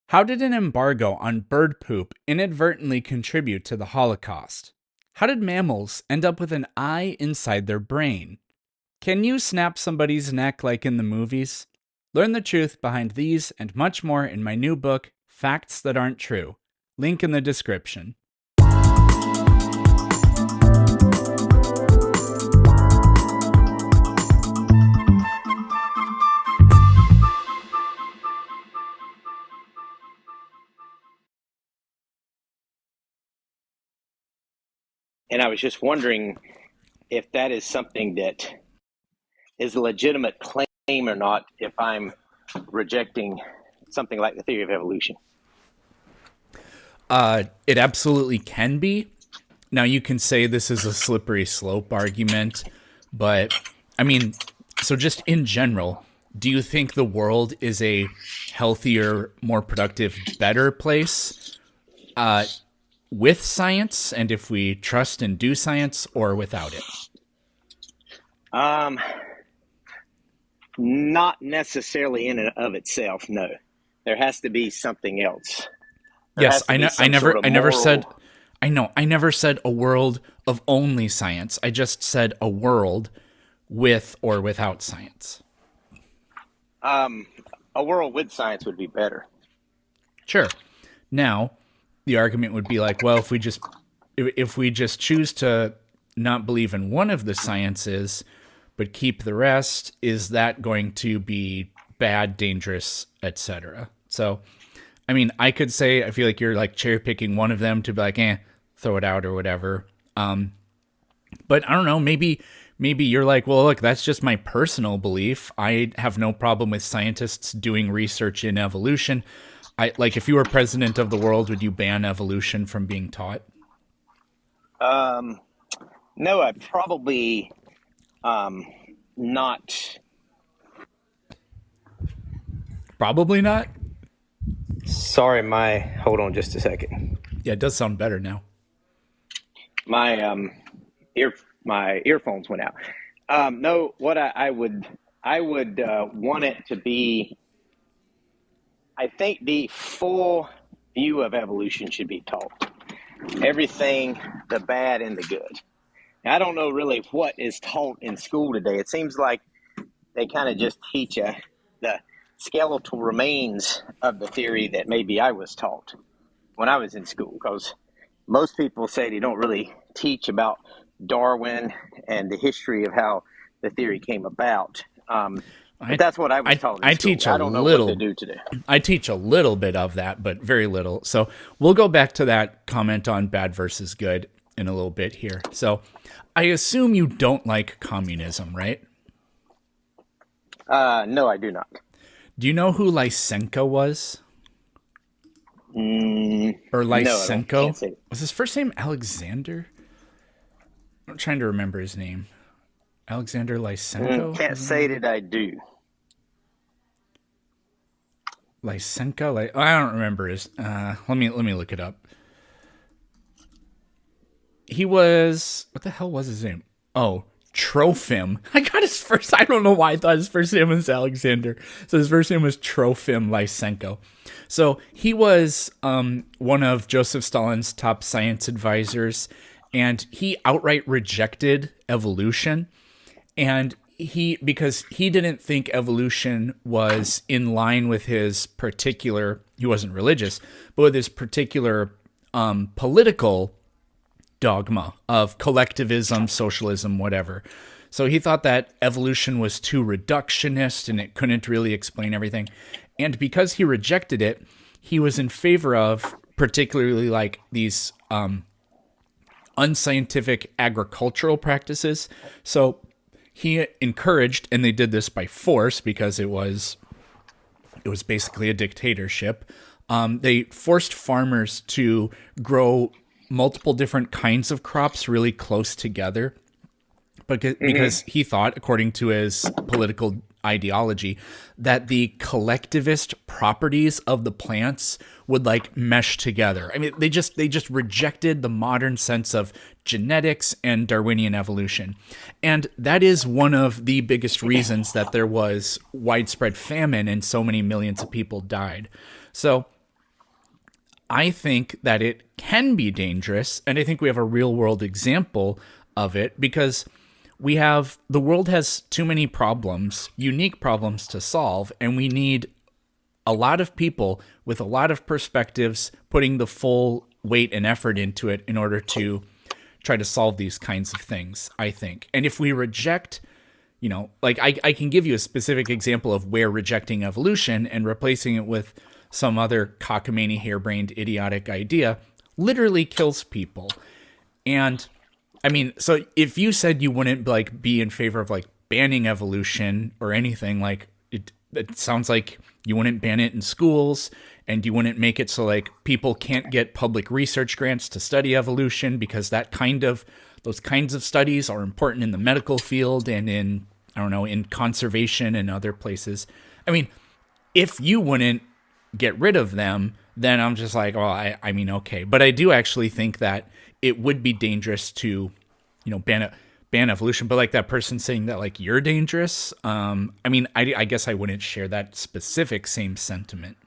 How did an embargo on bird poop inadvertently contribute to the Holocaust? How did mammals end up with an eye inside their brain? Can you snap somebody's neck like in the movies? Learn the truth behind these and much more in my new book, Facts That Aren't True. Link in the description. And I was just wondering if that is something that is a legitimate claim or not, if I'm rejecting something like the theory of evolution. It absolutely can be. Now, you can say this is a slippery slope argument, but I mean, so just in general, do you think the world is a healthier, more productive, better place with science, and if we trust and do science, or without it? Not necessarily in and of itself, no. There has to be something else. There Yes, has to I be know. some sort of I never moral. said. I know. I never said a world of only science. I just said a world with or without science. A world with science would be better. Sure. Now, the argument would be like, well, if we just choose to not believe in one of the sciences but keep the rest, is that going to be bad, dangerous, etc.? So, I mean, I could say I feel like you're like cherry picking one of them to be like, throw it out or whatever. But I don't know, maybe you're like, well, look, that's just my personal belief. I have no problem with scientists doing research in evolution. I like, if you were president of the world, would you ban evolution from being taught? No, I'd probably not. Probably not. Sorry, hold on just a second. Yeah, it does sound better now. My my earphones went out. No, what I would want it to be. I think the full view of evolution should be taught. Everything, the bad and the good. Now, I don't know really what is taught in school today. It seems like they kind of just teach the skeletal remains of the theory that maybe I was taught when I was in school, because most people say they don't really teach about Darwin and the history of how the theory came about. But that's what I was taught in I school. teach I a don't know what they little. do today. I teach a little bit of that, but very little. So we'll go back to that comment on bad versus good in a little bit here. So I assume you don't like communism, right? No, I do not. Do you know who Lysenko was? Or No, I don't, Lysenko? can't say it. Was his first name Alexander? I'm trying to remember his name. Alexander Lysenko? Can't say that I do. Lysenko? I don't remember his. Let me look it up. He was, what the hell was his name? Oh, Trofim. I got his first. I don't know why I thought his first name was Alexander. So his first name was Trofim Lysenko. So he was one of Joseph Stalin's top science advisors, and he outright rejected evolution. And because he didn't think evolution was in line with his particular, he wasn't religious, but with his particular political dogma of collectivism, socialism, whatever. So he thought that evolution was too reductionist and it couldn't really explain everything. And because he rejected it, he was in favor of particularly like these unscientific agricultural practices. So he encouraged, and they did this by force because it was basically a dictatorship. They forced farmers to grow multiple different kinds of crops really close together, because he thought, according to his political ideology, that the collectivist properties of the plants would like mesh together. I mean, they just rejected the modern sense of genetics and Darwinian evolution. And that is one of the biggest reasons that there was widespread famine and so many millions of people died. So I think that it can be dangerous, and I think we have a real world example of it because the world has too many problems, unique problems to solve, and we need a lot of people with a lot of perspectives putting the full weight and effort into it in order to try to solve these kinds of things, I think. And if we reject, like I can give you a specific example of where rejecting evolution and replacing it with some other cockamamie, harebrained, idiotic idea literally kills people. And I mean, so if you said you wouldn't like be in favor of like banning evolution or anything, like it sounds like you wouldn't ban it in schools and you wouldn't make it so like people can't get public research grants to study evolution because those kinds of studies are important in the medical field and in, I don't know, in conservation and other places. I mean, if you wouldn't get rid of them, then I'm just like, well, I mean, okay. But I do actually think that it would be dangerous to, ban evolution. But like that person saying that like you're dangerous, I mean, I guess I wouldn't share that specific same sentiment.